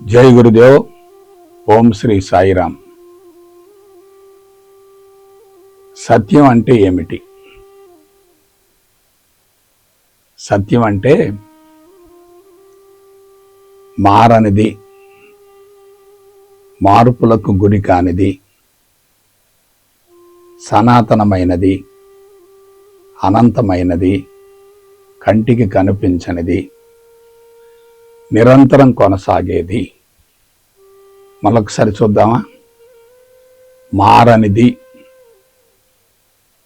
జై గురుదేవ్. ఓం శ్రీ సాయిరామ్. సత్యం అంటే ఏమిటి? సత్యం అంటే మారనిది, మార్పులకు గురి కానిది, సనాతనమైనది, అనంతమైనది, కంటికి కనిపించనిది, నిరంతరం కొనసాగేది. మరొకసారి చూద్దామా? మారనిది,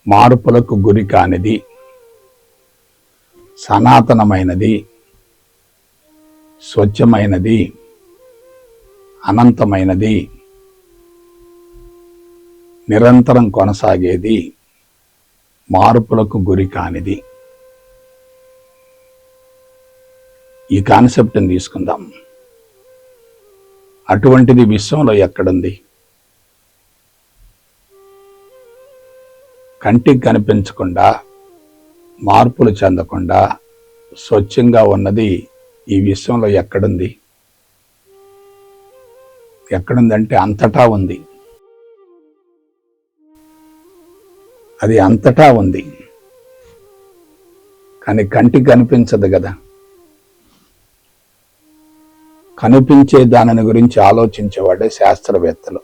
మార్పులకు గురి కానిది, సనాతనమైనది, స్వచ్ఛమైనది, అనంతమైనది, నిరంతరం కొనసాగేది, మార్పులకు గురి కానిది. ఈ కాన్సెప్ట్ని తీసుకుందాం. అటువంటిది విశ్వంలో ఎక్కడుంది? కంటికి కనిపించకుండా, మార్పులు చెందకుండా, స్వచ్ఛంగా ఉన్నది ఈ విశ్వంలో ఎక్కడుంది? ఎక్కడుందంటే అంతటా ఉంది. అది అంతటా ఉంది, కానీ కంటికి కనిపించదు కదా. కనిపించే దానిని గురించి ఆలోచించేవాడే శాస్త్రవేత్తలు.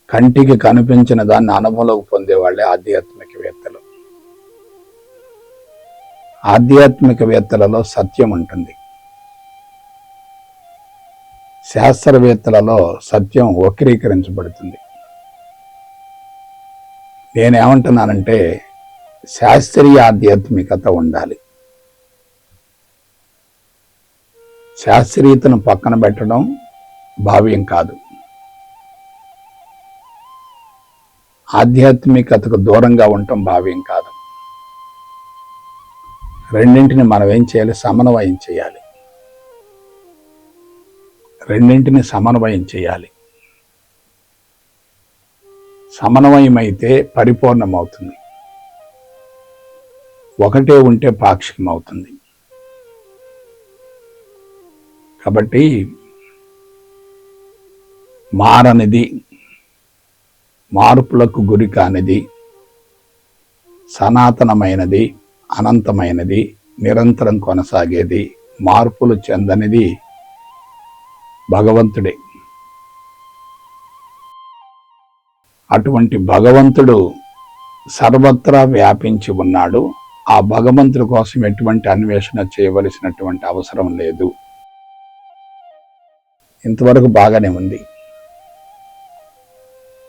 కంటికి కనిపించిన దాన్ని అనుభవంలోకి పొందేవాళ్లే ఆధ్యాత్మికవేత్తలు. ఆధ్యాత్మికవేత్తలలో సత్యం ఉంటుంది, శాస్త్రవేత్తలలో సత్యం వక్రీకరించబడుతుంది. నేనేమంటున్నానంటే శాస్త్రీయ ఆధ్యాత్మికత ఉండాలి. శాస్త్రీయతను పక్కన పెట్టడం భావ్యం కాదు. ఆధ్యాత్మికతకు దూరంగా ఉండటం భావ్యం కాదు. రెండింటిని మనం ఏం చేయాలి? సమన్వయం చేయాలి. రెండింటిని సమన్వయం చేయాలి. సమన్వయం అయితే పరిపూర్ణమవుతుంది. ఒకటే ఉంటే పాక్షికం అవుతుంది. కాబట్టి మారనిది, మార్పులకు గురి కానిది, సనాతనమైనది, అనంతమైనది, నిరంతరం కొనసాగేది, మార్పులు చెందనిది భగవంతుడే. అటువంటి భగవంతుడు సర్వత్రా వ్యాపించి ఉన్నాడు. ఆ భగవంతుడి కోసం ఎటువంటి అన్వేషణ చేయవలసినటువంటి అవసరం లేదు. ఇంతవరకు బాగానే ఉంది.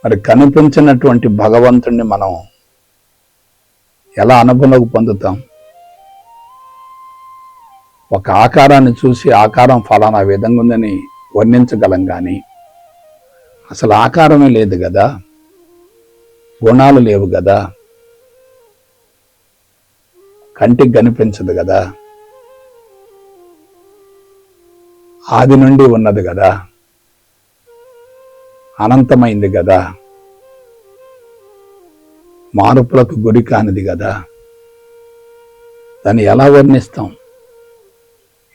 మరి కనిపించినటువంటి భగవంతుణ్ణి మనం ఎలా అనుభవంలోకి పొందుతాం? ఒక ఆకారాన్ని చూసి ఆకారం ఫలానా విధంగా ఉందని వర్ణించగలం, కానీ అసలు ఆకారమే లేదు కదా, గుణాలు లేవు కదా, కంటికి కనిపించదు కదా, ఆది నుండి ఉన్నది కదా, అనంతమైంది కదా, మార్పులకు గురి కానిది కదా. దాన్ని ఎలా వర్ణిస్తాం?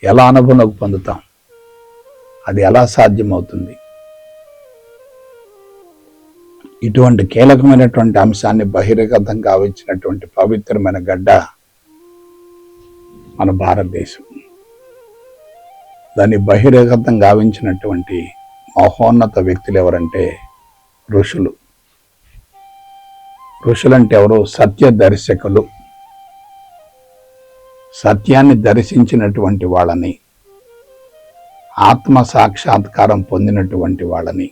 ఎలా అనుభవంలోకి పొందుతాం? అది ఎలా సాధ్యమవుతుంది? ఇటువంటి కీలకమైనటువంటి అంశాన్ని బహిర్గతం గావించినటువంటి పవిత్రమైన గడ్డ మన భారతదేశం. దాన్ని బహిర్గతం గావించినటువంటి మహోన్నత వ్యక్తులు ఎవరంటే ఋషులు. ఋషులంటే ఎవరు? సత్య దర్శకులు. సత్యాన్ని దర్శించినటువంటి వాళ్ళని, ఆత్మ సాక్షాత్కారం పొందినటువంటి వాళ్ళని,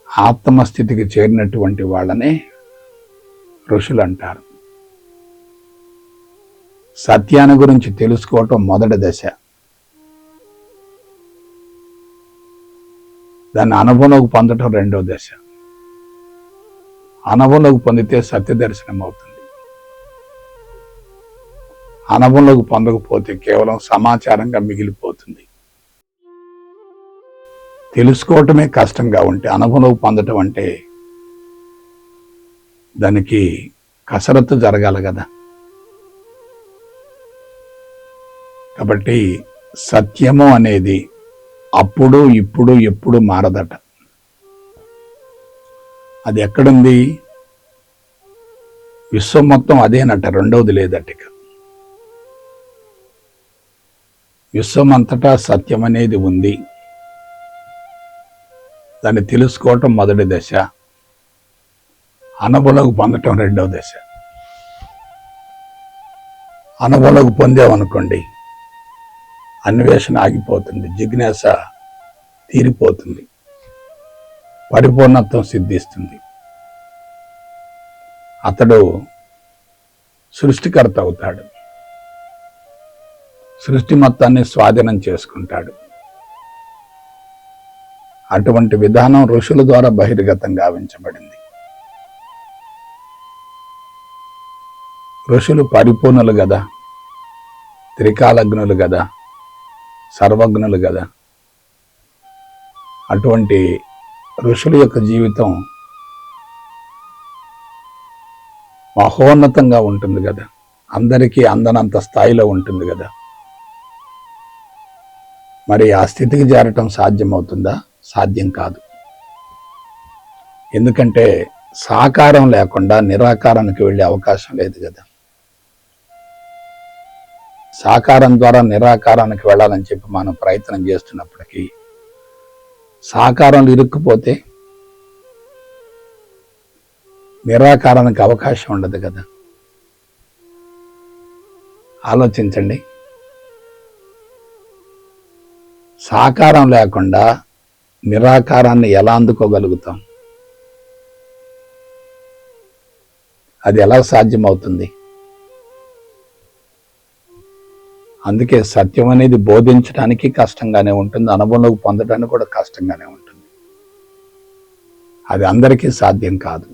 ఆత్మస్థితికి చేరినటువంటి వాళ్ళని ఋషులు అంటారు. సత్యాన్ని గురించి తెలుసుకోవటం మొదటి దశ. దాన్ని అనుభవంలోకి పొందటం రెండో దశ. అనుభవంలోకి పొందితే సత్య దర్శనం అవుతుంది. అనుభవంలోకి పొందకపోతే కేవలం సమాచారంగా మిగిలిపోతుంది. తెలుసుకోవటమే కష్టంగా ఉంటే అనుభవంలోకి పొందటం అంటే దానికి కసరత్తు జరగాలి కదా. కాబట్టి సత్యము అనేది అప్పుడు ఇప్పుడు ఎప్పుడు మారదట. అది ఎక్కడుంది? విశ్వం మొత్తం అదేనట, రెండవది లేదట. ఇక విశ్వం అంతటా సత్యం అనేది ఉంది. దాన్ని తెలుసుకోవటం మొదటి దశ, అనుభవంలోకి పొందటం రెండవ దశ. అనుభవంలోకి పొందామనుకోండి, అన్వేషణ ఆగిపోతుంది, జిజ్ఞాస తీరిపోతుంది, పరిపూర్ణత్వం సిద్ధిస్తుంది. అతడు సృష్టికర్త అవుతాడు, సృష్టి మొత్తాన్ని స్వాధీనం చేసుకుంటాడు. అటువంటి విధానం ఋషుల ద్వారా బహిర్గతం గావించబడింది. ఋషులు పరిపూర్ణులు కదా, త్రికాలజ్ఞులు కదా, సర్వజ్ఞులు కదా. అటువంటి ఋషుల యొక్క జీవితం మహోన్నతంగా ఉంటుంది కదా, అందరికీ అందనంత స్థాయిలో ఉంటుంది కదా. మరి ఆ స్థితికి చేరటం సాధ్యమవుతుందా? సాధ్యం కాదు. ఎందుకంటే సాకారం లేకుండా నిరాకారానికి వెళ్ళే అవకాశం లేదు కదా. సాకారం ద్వారా నిరాకారానికి వెళ్ళాలని చెప్పి మనం ప్రయత్నం చేస్తున్నప్పటికీ సాకారంలో ఇరుక్కుపోతే నిరాకారానికి అవకాశం ఉండదు కదా. ఆలోచించండి. సాకారం లేకుండా నిరాకారాన్ని ఎలా అందుకోగలుగుతాం? అది ఎలా సాధ్యమవుతుంది? అందుకే సత్యం అనేది బోధించడానికి కష్టంగానే ఉంటుంది, అనుభవంలోకి పొందడానికి కూడా కష్టంగానే ఉంటుంది. అది అందరికీ సాధ్యం కాదు.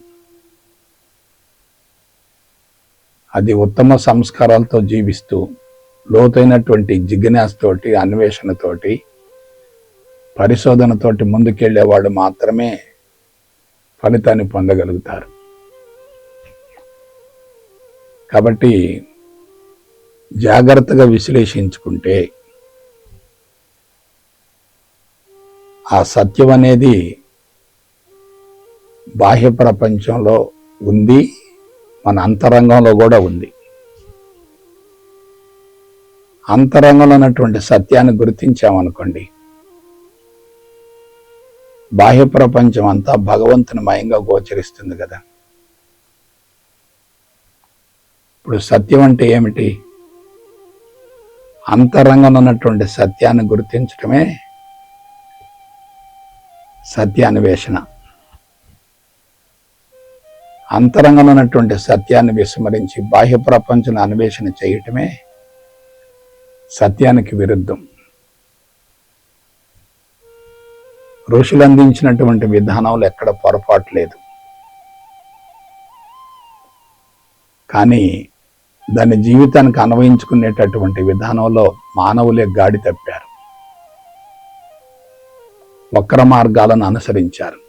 అది ఉత్తమ సంస్కారాలతో జీవిస్తూ లోతైనటువంటి జిజ్ఞాసతోటి, అన్వేషణతోటి, పరిశోధనతోటి ముందుకెళ్లేవాడు మాత్రమే ఫలితాన్ని పొందగలుగుతారు. కాబట్టి జాగ్రత్తగా విశ్లేషించుకుంటే ఆ సత్యం అనేది బాహ్య ప్రపంచంలో ఉంది, మన అంతరంగంలో కూడా ఉంది. అంతరంగంలో ఉన్నటువంటి సత్యాన్ని గుర్తించామనుకోండి, బాహ్య ప్రపంచం అంతా భగవంతుని మయంగా గోచరిస్తుంది కదా. ఇప్పుడు సత్యం అంటే ఏమిటి? అంతరంగంలో ఉన్నటువంటి సత్యాన్ని గుర్తించడమే సత్యాన్వేషణ. అంతరంగంలో ఉన్నటువంటి సత్యాన్ని విస్మరించి బాహ్య ప్రపంచం అన్వేషణ చేయటమే సత్యానికి విరుద్ధం. ఋషులు అందించినటువంటి విధానంలో ఎక్కడ పొరపాటు లేదు, కానీ దాని జీవితానికి అన్వయించుకునేటటువంటి విధానంలో మానవులే గాడి తప్పారు, వక్ర మార్గాలను అనుసరించారు.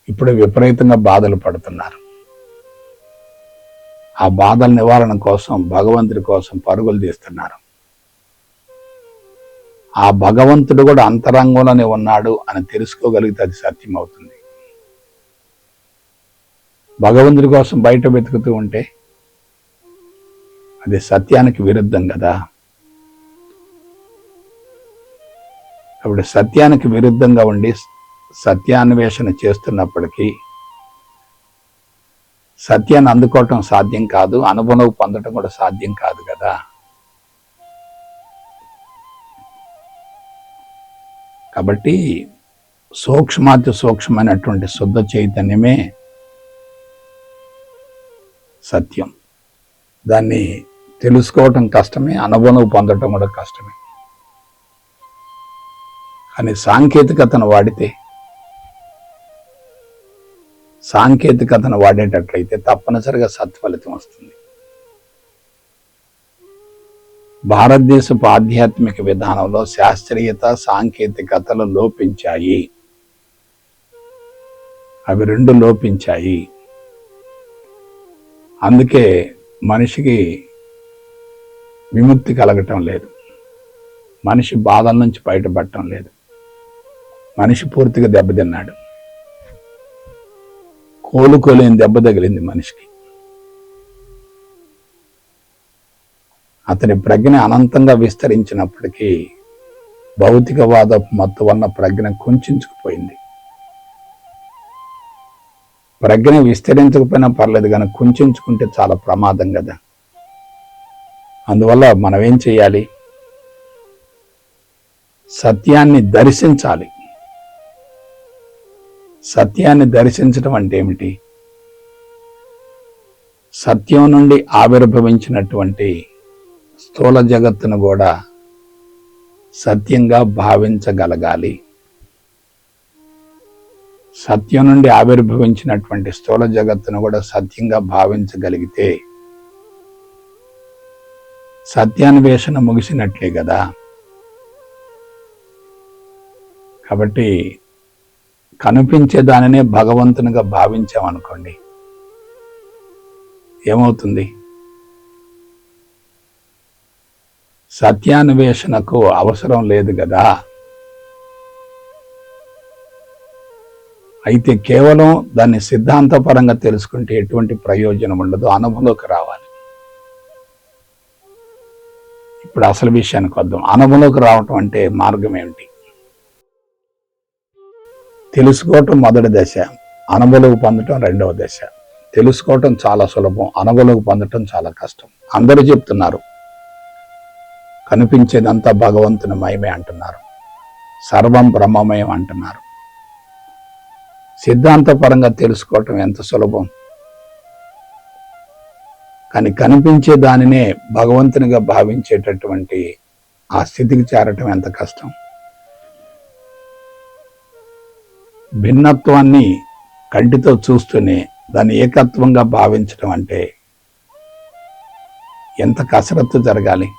ఇప్పుడు విపరీతంగా బాధలు పడుతున్నారు. ఆ బాధల నివారణ కోసం భగవంతుడి కోసం పరుగులు తీస్తున్నారు. ఆ భగవంతుడు కూడా అంతరంగంలోనే ఉన్నాడు అని తెలుసుకోగలిగితే అది సత్యం అవుతుంది. భగవంతుడి కోసం బయట వెతుకుతూ ఉంటే అది సత్యానికి విరుద్ధం కదా. అప్పుడు సత్యానికి విరుద్ధంగా ఉండి సత్యాన్వేషణ చేస్తున్నప్పటికీ సత్యాన్ని అందుకోవటం సాధ్యం కాదు, అనుభవం పొందటం కూడా సాధ్యం కాదు కదా. కాబట్టి సూక్ష్మాతి సూక్ష్మమైనటువంటి శుద్ధ చైతన్యమే సత్యం. దాన్ని తెలుసుకోవటం కష్టమే, అనుభవం పొందటం కూడా కష్టమే. కానీ సాంకేతికతను వాడేటట్లయితే తప్పనిసరిగా సత్ఫలితం వస్తుంది. భారతదేశపు ఆధ్యాత్మిక విధానంలో శాస్త్రీయత, సాంకేతికతలు లోపించాయి. అవి రెండు లోపించాయి. అందుకే మనిషికి విముక్తి కలగటం లేదు, మనిషి బాధల నుంచి బయటపడటం లేదు, మనిషి పూర్తిగా దెబ్బతిన్నాడు, కోలుకోలేని దెబ్బ తగిలింది మనిషికి. అతని ప్రజ్ఞ అనంతంగా విస్తరించినప్పటికీ భౌతికవాద మత్తు వలన ప్రజ్ఞ కుంచుకుపోయింది. ప్రజ్ఞ విస్తరించకపోయినా పర్లేదు, కానీ కుంచుకుంటే చాలా ప్రమాదం కదా. అందువల్ల మనం ఏం చేయాలి? సత్యాన్ని దర్శించాలి. సత్యాన్ని దర్శించడం అంటే ఏమిటి? సత్యం నుండి ఆవిర్భవించినటువంటి స్థూల జగత్తును కూడా సత్యంగా భావించగలగాలి. సత్యం నుండి ఆవిర్భవించినటువంటి స్థూల జగత్తును కూడా సత్యంగా భావించగలిగితే సత్యాన్వేషణ ముగిసినట్లే కదా. కాబట్టి కనిపించే దానినే భగవంతునిగా భావించామనుకోండి, ఏమవుతుంది? సత్యాన్వేషణకు అవసరం లేదు కదా. అయితే కేవలం దాన్ని సిద్ధాంతపరంగా తెలుసుకుంటే ఎటువంటి ప్రయోజనం ఉండదు, అనుభవంలోకి రావాలి. ఇప్పుడు అసలు విషయానికి వద్దాం. అనుభవంలోకి రావటం అంటే మార్గం ఏమిటి? తెలుసుకోవటం మొదటి దశ, అనుభవంలోకి పొందటం రెండవ దశ. తెలుసుకోవటం చాలా సులభం, అనుభవంలోకి పొందటం చాలా కష్టం. అందరూ చెప్తున్నారు కనిపించేదంతా భగవంతుని మయమే అంటున్నారు, సర్వం బ్రహ్మమయం అంటున్నారు. సిద్ధాంతపరంగా తెలుసుకోవటం ఎంత సులభం, కానీ కనిపించే దానినే భగవంతునిగా భావించేటటువంటి ఆ స్థితికి చేరటం ఎంత కష్టం. భిన్నత్వాన్ని కంటితో చూస్తూనే దాన్ని ఏకత్వంగా భావించడం అంటే ఎంత కసరత్తు జరగాలి.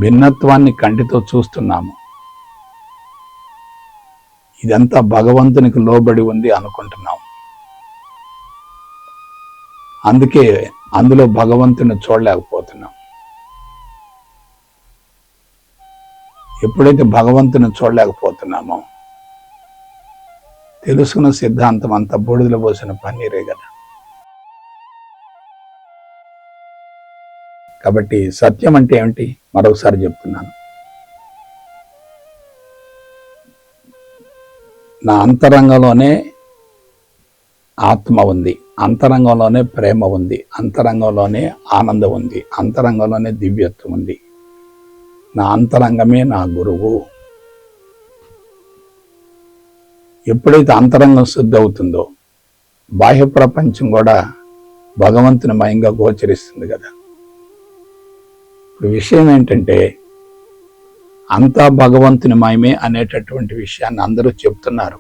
భిన్నత్వాన్ని కంటితో చూస్తున్నాము, ఇదంతా భగవంతునికి లోబడి ఉంది అనుకుంటున్నాము. అందుకే అందులో భగవంతుని చూడలేకపోతున్నాం. ఎప్పుడైతే భగవంతుని చూడలేకపోతున్నామో తెలుసుకున్న సిద్ధాంతం అంతా బూడిదలో పోసిన పన్నీరే కదా. కాబట్టి సత్యం అంటే ఏమిటి? మరొకసారి చెప్తున్నాను. నా అంతరంగంలోనే ఆత్మ ఉంది, అంతరంగంలోనే ప్రేమ ఉంది, అంతరంగంలోనే ఆనందం ఉంది, అంతరంగంలోనే దివ్యత్వం ఉంది. నా అంతరంగమే నా గురువు. ఎప్పుడైతే అంతరంగం శుద్ధి అవుతుందో బాహ్య ప్రపంచం కూడా భగవంతుని మయంగా గోచరిస్తుంది కదా. ఇప్పుడు విషయం ఏంటంటే అంతా భగవంతుని మయమే అనేటటువంటి విషయాన్ని అందరూ చెప్తున్నారు.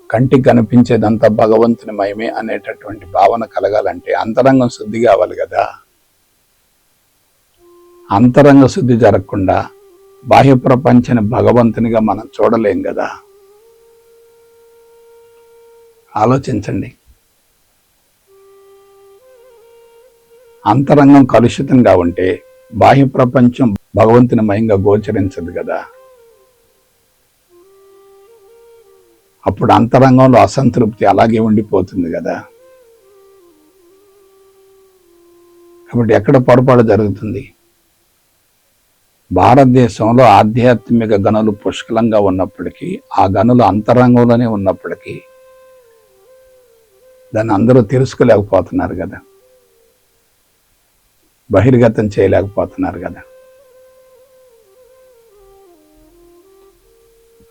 కంటికి కనిపించేదంతా భగవంతుని మయమే అనేటటువంటి భావన కలగాలంటే అంతరంగం శుద్ధి కావాలి కదా. అంతరంగ శుద్ధి జరగకుండా బాహ్య ప్రపంచాన్ని భగవంతునిగా మనం చూడలేం కదా. ఆలోచించండి. అంతరంగం కలుషితంగా ఉంటే బాహ్య ప్రపంచం భగవంతుని మయంగా గోచరించదు కదా. అప్పుడు అంతరంగంలో అసంతృప్తి అలాగే ఉండిపోతుంది కదా. కాబట్టి ఎక్కడ పొరపాటు జరుగుతుంది? భారతదేశంలో ఆధ్యాత్మిక గనులు పుష్కలంగా ఉన్నప్పటికీ, ఆ గనులు అంతరంగంలోనే ఉన్నప్పటికీ దాన్ని అందరూ తెలుసుకోలేకపోతున్నారు కదా, బహిర్గతం చేయలేకపోతున్నారు కదా.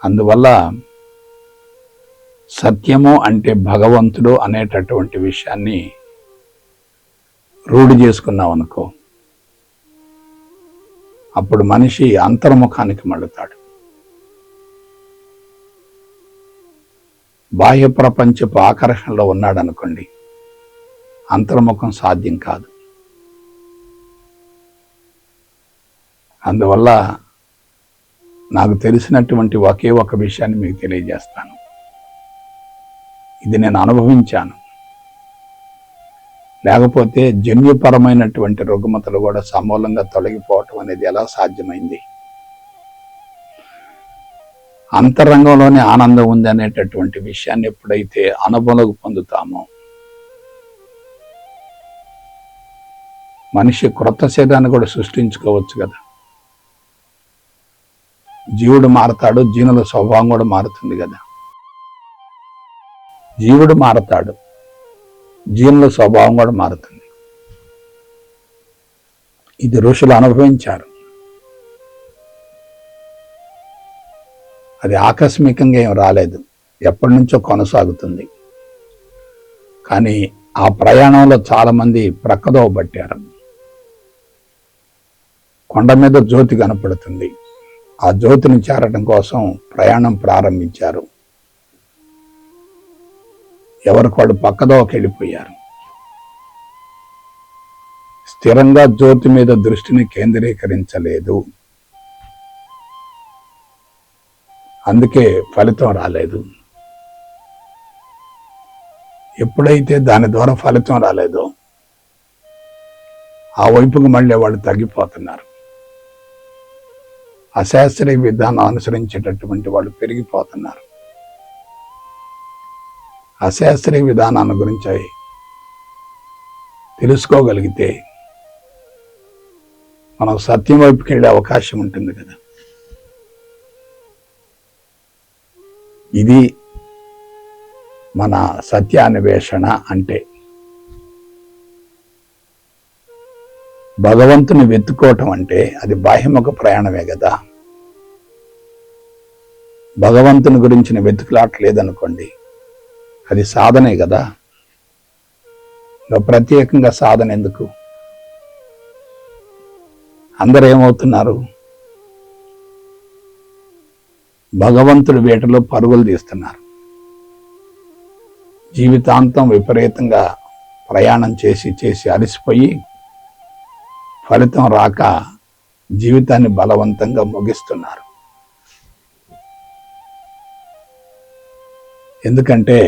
అందువల్ల సత్యము అంటే భగవంతుడు అనేటటువంటి విషయాన్ని రూఢి చేసుకున్నాం అనుకో, అప్పుడు మనిషి అంతర్ముఖానికి మళ్ళుతాడు. బాహ్య ప్రపంచపు ఆకర్షణలో ఉన్నాడు అనుకోండి, అంతర్ముఖం సాధ్యం కాదు. అందువల్ల నాకు తెలిసినటువంటి ఒకే ఒక విషయాన్ని మీకు తెలియజేస్తాను. ఇది నేను అనుభవించాను. లేకపోతే జన్యుపరమైనటువంటి రుగ్మతలు కూడా సమూలంగా తొలగిపోవటం అనేది ఎలా సాధ్యమైంది? అంతరంగంలోనే ఆనందం ఉంది అనేటటువంటి విషయాన్ని ఎప్పుడైతే అనుభవంలోకి పొందుతామో మనిషి క్రొత్త శరీరాన్ని కూడా సృష్టించుకోవచ్చు కదా. జీవుడు మారతాడు, జీనుల స్వభావం కూడా మారుతుంది కదా. జీవుడు మారతాడు, జీనుల స్వభావం కూడా మారుతుంది. ఇది ఋషులు అనుభవించారు. అది ఆకస్మికంగా ఏం రాలేదు, ఎప్పటి నుంచో కొనసాగుతుంది. కానీ ఆ ప్రయాణంలో చాలామంది ప్రక్కదోవ పట్టారు. కొండ మీద జ్యోతి కనపడుతుంది, ఆ జ్యోతిని చేరటం కోసం ప్రయాణం ప్రారంభించారు. ఎవరికాడు పక్కదోవకి వెళ్ళిపోయారు. స్థిరంగా జ్యోతి మీద దృష్టిని కేంద్రీకరించలేదు, అందుకే ఫలితం రాలేదు. ఎప్పుడైతే దాని ద్వారా ఫలితం రాలేదో ఆ వైపుకు మళ్ళీ వాళ్ళు తగ్గిపోతున్నారు. అశాస్త్రీయ విధానం అనుసరించేటటువంటి వాళ్ళు పెరిగిపోతున్నారు. అశాస్త్రీయ విధానాన్ని గురించి తెలుసుకోగలిగితే మనం సత్యం వైపుకి వెళ్ళే అవకాశం ఉంటుంది కదా. ఇది మన సత్యాన్వేషణ అంటే. భగవంతుని వెతుక్కోవటం అంటే అది బాహ్యముఖ ప్రయాణమే కదా. భగవంతుని గురించిన వెతుకులాట్లేదనుకోండి, అది సాధనే కదా. ప్రత్యేకంగా సాధన ఎందుకు? అందరూ ఏమవుతున్నారు? భగవంతుడి వేటలో పరుగులు తీస్తున్నారు. జీవితాంతం విపరీతంగా ప్రయాణం చేసి అలసిపోయి ఫలితం రాక జీవితాన్ని బలవంతంగా ముగిస్తున్నారు. ఎందుకంటే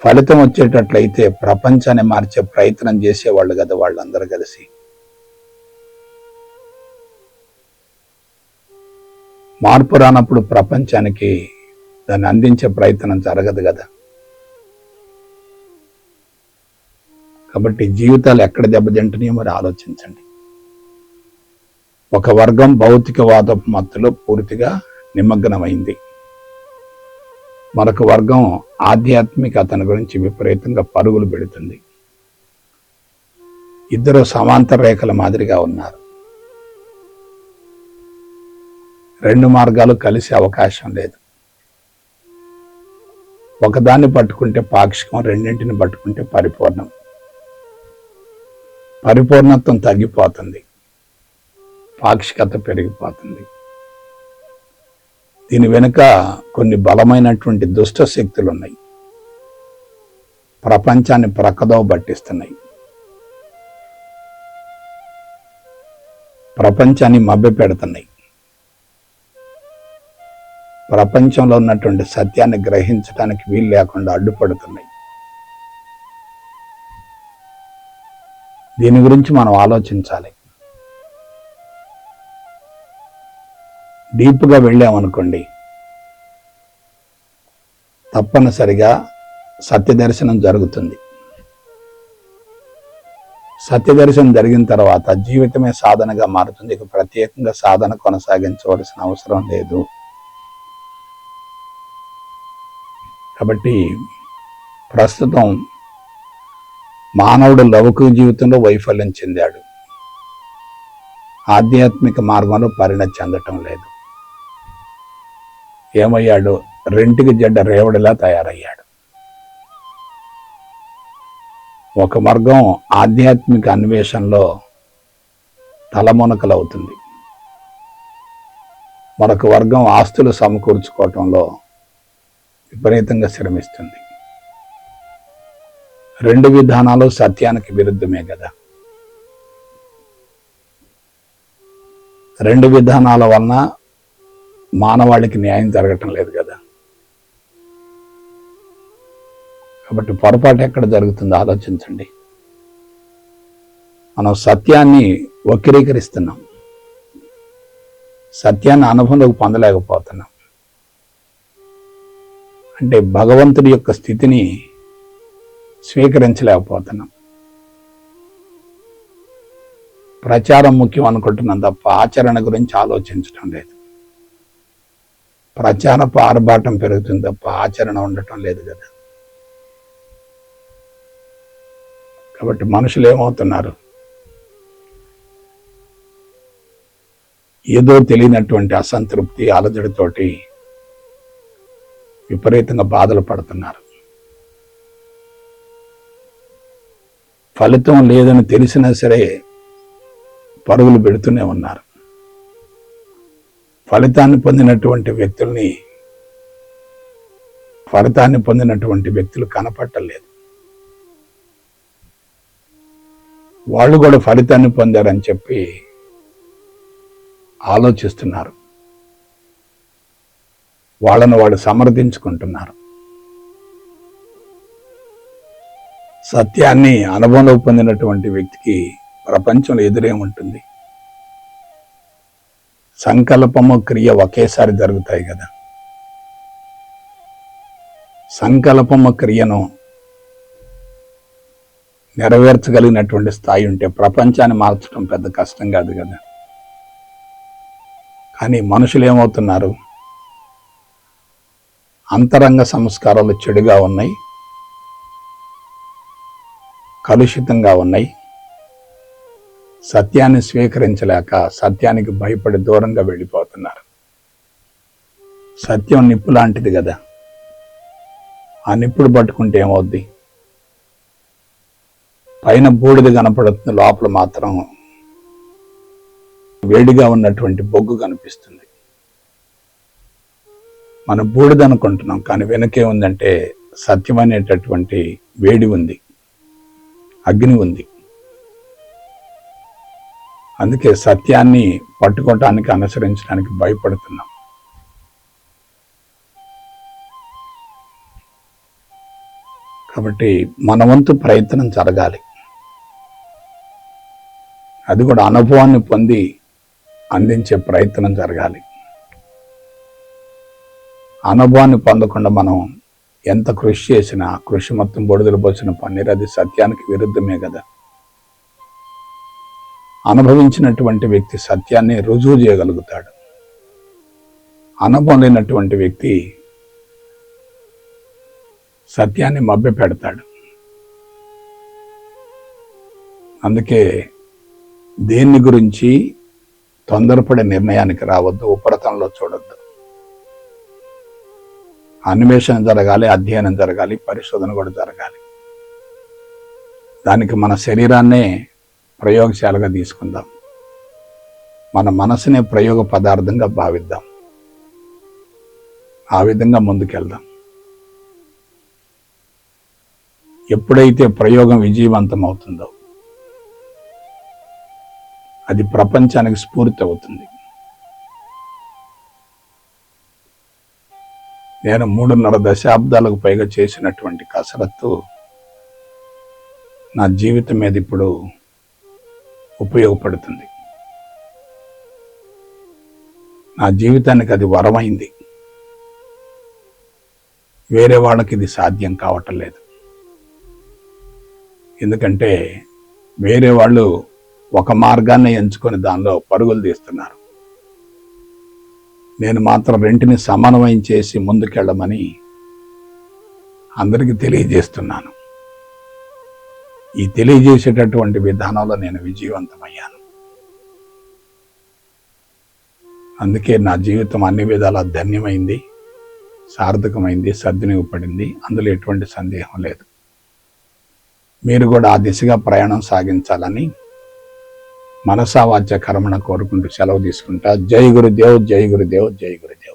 ఫలితం వచ్చేటట్లయితే ప్రపంచాన్ని మార్చే ప్రయత్నం చేసేవాళ్ళు కదా వాళ్ళందరూ కలిసి. మార్పు రానప్పుడు ప్రపంచానికి దాన్ని అందించే ప్రయత్నం జరగదు కదా. కాబట్టి జీవితాలు ఎక్కడ దెబ్బతింటున్నాయో మరి ఆలోచించండి. ఒక వర్గం భౌతికవాదపు మత్తులో పూర్తిగా నిమగ్నమైంది, మరొక వర్గం ఆధ్యాత్మికతను గురించి విపరీతంగా పరుగులు పెడుతుంది. ఇద్దరు సమాంతర రేఖల మాదిరిగా ఉన్నారు. రెండు మార్గాలు కలిసే అవకాశం లేదు. ఒకదాన్ని పట్టుకుంటే పాక్షికం, రెండింటిని పట్టుకుంటే పరిపూర్ణం. పరిపూర్ణత్వం తగ్గిపోతుంది, పాక్షికత పెరిగిపోతుంది. దీని వెనుక కొన్ని బలమైనటువంటి దుష్ట శక్తులు ఉన్నాయి. ప్రపంచాన్ని ప్రక్కదోవ పట్టిస్తున్నాయి, ప్రపంచాన్ని మభ్య పెడుతున్నాయి, ప్రపంచంలో ఉన్నటువంటి సత్యాన్ని గ్రహించడానికి వీలు లేకుండా అడ్డుపడుతున్నాయి. దీని గురించి మనం ఆలోచించాలి. డీప్గా వెళ్ళామనుకోండి, తప్పనిసరిగా సత్య దర్శనం జరుగుతుంది. సత్య దర్శనం జరిగిన తర్వాత జీవితమే సాధనగా మారుతుంది. ఇక ప్రత్యేకంగా సాధన కొనసాగించవలసిన అవసరం లేదు. కాబట్టి ప్రస్తుతం మానవుడు లౌకిక జీవితంలో వైఫల్యం చెందాడు, ఆధ్యాత్మిక మార్గంలో పరిణతి చెందటం లేదు. ఏమయ్యాడు? రెంటికి జడ్డ రేవడిలా తయారయ్యాడు. ఒక వర్గం ఆధ్యాత్మిక అన్వేషణలో తలమునకలవుతుంది, మరొక వర్గం ఆస్తులు సమకూర్చుకోవటంలో విపరీతంగా శ్రమిస్తుంది. రెండు విధానాలు సత్యానికి విరుద్ధమే కదా. రెండు విధానాల వలన మానవాళికి న్యాయం జరగటం లేదు కదా. కాబట్టి పొరపాటు ఎక్కడ జరుగుతుందో ఆలోచించండి. మనం సత్యాన్ని వక్రీకరిస్తున్నాం, సత్యాన్ని అనుభవంలోకి పొందలేకపోతున్నాం. అంటే భగవంతుడి యొక్క స్థితిని స్వీకరించలేకపోతున్నాం. ప్రచారం ముఖ్యం అనుకుంటున్నాం తప్ప ఆచరణ గురించి ఆలోచించడం లేదు. ప్రచారపు ఆర్భాటం పెరుగుతుంది తప్ప ఆచరణ ఉండటం లేదు కదా. కాబట్టి మనుషులు ఏమవుతున్నారు, ఏదో తెలియనటువంటి అసంతృప్తి అలజడితోటి విపరీతంగా బాధలు పడుతున్నారు. ఫలితం లేదని తెలిసినా సరే పరుగులు పెడుతూనే ఉన్నారు. ఫలితాన్ని పొందినటువంటి వ్యక్తులు కనపట్టలేదు. వాళ్ళు కూడా ఫలితాన్ని పొందారని చెప్పి ఆలోచిస్తున్నారు, వాళ్ళను వాళ్ళు సమర్థించుకుంటున్నారు. సత్యాన్ని అనుభవంలో పొందినటువంటి వ్యక్తికి ప్రపంచంలో ఎదురేముంటుంది? సంకల్పము క్రియ ఒకేసారి జరుగుతాయి కదా. సంకల్పము క్రియను నెరవేర్చగలిగినటువంటి స్థాయి ఉంటే ప్రపంచాన్ని మార్చడం పెద్ద కష్టం కాదు కదా. కానీ మనుషులు ఏమవుతున్నారు, అంతరంగ సంస్కారాలు చెడుగా ఉన్నాయి, కలుషితంగా ఉన్నాయి. సత్యాన్ని స్వీకరించలేక సత్యానికి భయపడి దూరంగా వెళ్ళిపోతున్నారు. సత్యం నిప్పు లాంటిది కదా, ఆ నిప్పుడు పట్టుకుంటే ఏమవుద్ది? పైన బూడిద కనపడుతుంది, లోపల మాత్రం వేడిగా ఉన్నటువంటి బొగ్గు కనిపిస్తుంది. మనం బూడిద అనుకుంటున్నాం, కానీ వెనకే ఉందంటే సత్యం అనేటటువంటి వేడి ఉంది, అగ్ని ఉంది. అందుకే సత్యాన్ని పట్టుకోవటానికి అనుసరించడానికి భయపడుతున్నాం. కాబట్టి మన వంతు ప్రయత్నం జరగాలి. అది కూడా అనుభవాన్ని పొంది అందించే ప్రయత్నం జరగాలి. అనుభవాన్ని పొందకుండా మనం ఎంత కృషి చేసినా కృషి మొత్తం బొడుదలు పోసిన పన్నీరు, అది సత్యానికి విరుద్ధమే కదా. అనుభవించినటువంటి వ్యక్తి సత్యాన్ని రుజువు చేయగలుగుతాడు. అనుభవం లేనటువంటి వ్యక్తి సత్యాన్ని మభ్య పెడతాడు. అందుకే దేన్ని గురించి తొందరపడే నిర్ణయానికి రావద్దు, ఉపరితలంలో చూడొద్దు. అన్వేషణ జరగాలి, అధ్యయనం జరగాలి, పరిశోధన కూడా జరగాలి. దానికి మన శరీరాన్నే ప్రయోగశాలగా తీసుకుందాం, మన మనసునే ప్రయోగ పదార్థంగా భావిద్దాం, ఆ విధంగా ముందుకెళ్దాం. ఎప్పుడైతే ప్రయోగం విజయవంతం అవుతుందో అది ప్రపంచానికి స్ఫూర్తి అవుతుంది. నేను 3.5 దశాబ్దాలకు పైగా చేసినటువంటి కసరత్తు నా జీవితం మీద ఇప్పుడు ఉపయోగపడుతుంది. నా జీవితానికి అది వరమైంది. వేరే వాళ్ళకి ఇది సాధ్యం కావటం లేదు. ఎందుకంటే వేరే వాళ్ళు ఒక మార్గాన్ని ఎంచుకొని దానిలో పరుగులు తీస్తున్నారు. నేను మాత్రం రెంటిని సమన్వయం చేసి ముందుకెళ్ళమని అందరికీ తెలియజేస్తున్నాను. ఈ తెలియజేసేటటువంటి విధానంలో నేను విజయవంతమయ్యాను. అందుకే నా జీవితం అన్ని విధాలా ధన్యమైంది, సార్థకమైంది, సద్వినియోగపడింది. అందులో ఎటువంటి సందేహం లేదు. మీరు కూడా ఆ దిశగా ప్రయాణం సాగించాలని మనసా వాచ కర్మణ కోరుకుంటూ సెలవు తీసుకుంటా. జై గురుదేవ్, జై గురుదేవ్, జై గురుదేవ్.